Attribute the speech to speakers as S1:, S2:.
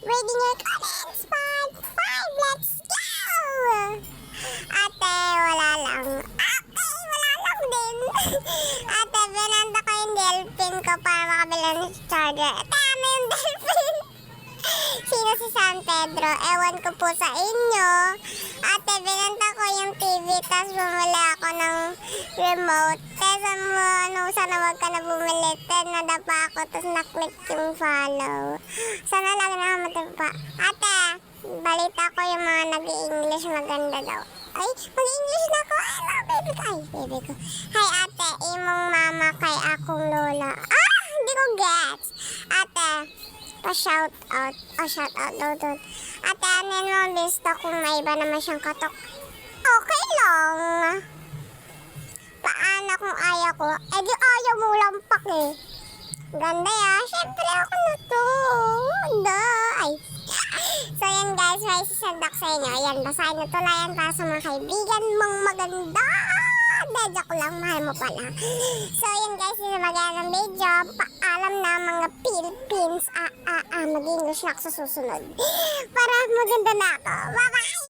S1: reading your comments. Part 5, let's go! Ate, wala lang. Ate, wala lang din. Ate, binanta ko yung delphin ko para makabila ng charger. Ate, ano yung delphin? Sino si San Pedro? Ewan ko po sa inyo. Ate, binanta ko yung TV, tapos bumili ako ng remote. Kesa mo, sana wag ka na bumili. Nadapa ako, tapos naklik yung follow. Sana lang nakamatapa. Ate, balita ko yung mga nag-i-English maganda daw. Ay, mag-English na ko. Hello, baby ko. Ay, baby ko. Hi, ate. Imong mama kay akong lola. Ah, hindi ko gets. Ate, pa-shout out. Shout out daw doon. Ate, anin mo lista kung may iba naman siyang katok. Okay lang. Paano kung ayaw ko? Eh di ayaw mo lang pak eh. Ganda ya. Siyempre ako na to. Ganda. Ay. So yan guys, may sisandak sa inyo. Ayan, basahin na to lang para sa mga kaibigan mong maganda. Dadya ko lang, mahal mo pala. So yan guys, yun na maganda ng video. Paalam na mga Philippines. Mag-English na ako sa susunod. Para maganda na ako. Bye-bye!